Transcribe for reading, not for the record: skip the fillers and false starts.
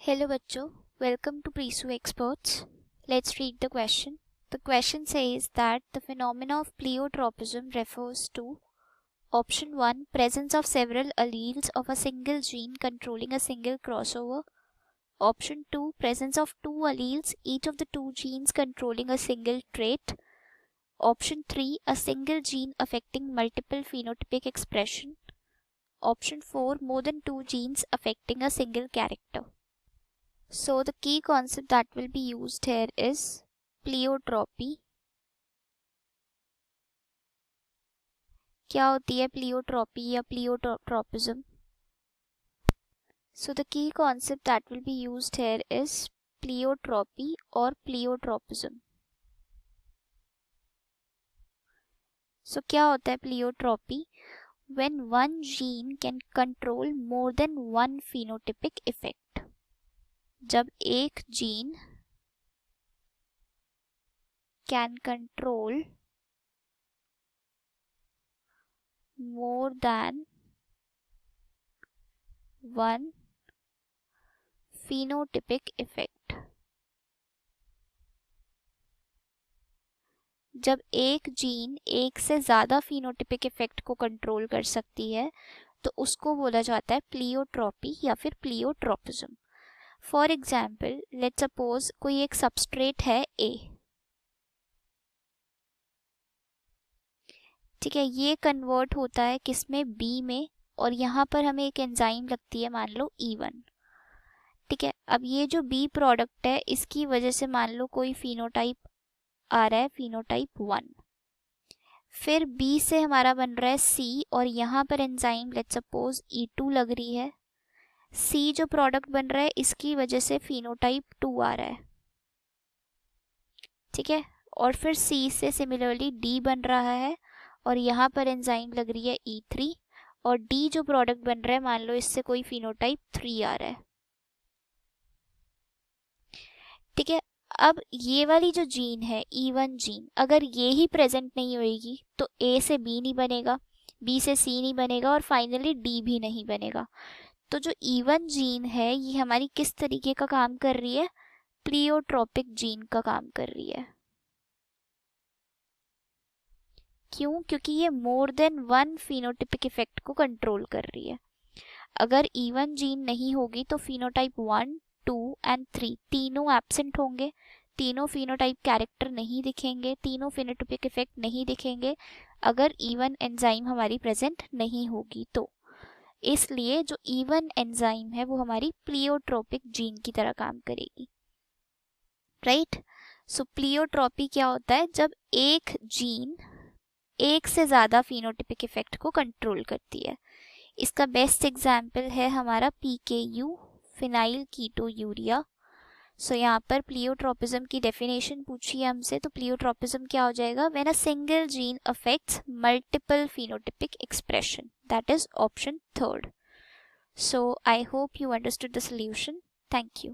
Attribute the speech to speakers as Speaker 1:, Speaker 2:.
Speaker 1: Hello बच्चों, welcome to Presu Experts. Let's read the question. The question says that the phenomena of pleiotropism refers to option 1, presence of several alleles of a single gene controlling a single crossover. Option 2, presence of two alleles, each of the two genes controlling a single trait. Option 3, a single gene affecting multiple phenotypic expression. Option 4, more than two genes affecting a single character. So the key concept that will be used here is pleiotropy. क्या होती है pleiotropy या pleiotropism? So the key concept that will be used here is pleiotropy or pleiotropism. So क्या होता है pleiotropy? When one gene can control more than one phenotypic effect. जब एक gene can control more than one phenotypic effect. जब एक gene एक से ज़्यादा phenotypic effect को कंट्रोल कर सकती है तो उसको बोला जाता है प्लीयोट्रॉपी या फिर प्लीयोट्रोपिज्म. फॉर एग्जाम्पल, लेट्स सपोज कोई एक सबस्ट्रेट है ए. ठीक है, ये कन्वर्ट होता है किसमें, बी में, और यहाँ पर हमें एक एंजाइम लगती है, मान लो E1. ठीक है, अब ये जो बी प्रोडक्ट है इसकी वजह से मान लो कोई फिनोटाइप आ रहा है, फिनोटाइप 1. फिर बी से हमारा बन रहा है सी, और यहाँ पर एंजाइम लेट्स सपोज E2 लग रही है. सी जो प्रोडक्ट बन रहा है इसकी वजह से फिनोटाइप 2 आ रहा है. ठीक है, और फिर सी से सिमिलरली डी बन रहा है, और यहाँ पर एंजाइम लग रही है E3, और डी जो प्रोडक्ट बन रहा है मान लो इससे कोई फिनोटाइप 3 आ रहा है. ठीक है, अब ये वाली जो जीन है E1 जीन, अगर ये ही प्रेजेंट नहीं होएगी तो ए से बी नहीं बनेगा, बी से सी नहीं बनेगा, और फाइनली डी भी नहीं बनेगा. तो जो E1 जीन है ये हमारी किस तरीके का काम कर रही है, प्लीयोट्रोपिक जीन का काम कर रही है. क्यों? क्योंकि ये more than one phenotypic effect को कंट्रोल कर रही है. अगर E1 जीन नहीं होगी तो फिनोटाइप 1, 2 एंड 3 तीनों एब्सेंट होंगे, तीनों फिनोटाइप कैरेक्टर नहीं दिखेंगे, तीनों फिनोटाइपिक इफेक्ट नहीं दिखेंगे अगर E1 एंजाइम हमारी प्रेजेंट नहीं होगी तो. इसलिए जो E1 एंजाइम है वो हमारी प्लीयोट्रोपिक जीन की तरह काम करेगी. राइट. सो प्लीयोट्रोपी क्या होता है, जब एक जीन एक से ज़्यादा फिनोटाइपिक इफेक्ट को कंट्रोल करती है. इसका बेस्ट एग्जाम्पल है हमारा PKU, फिनाइल कीटोयूरिया. सो यहाँ पर प्लीयोट्रोपिज्म की डेफिनेशन पूछी है हमसे, तो प्लीयोट्रोपिज्म क्या हो जाएगा, when a single gene affects multiple phenotypic expression. That is option 3rd. So I hope you understood the solution. Thank you.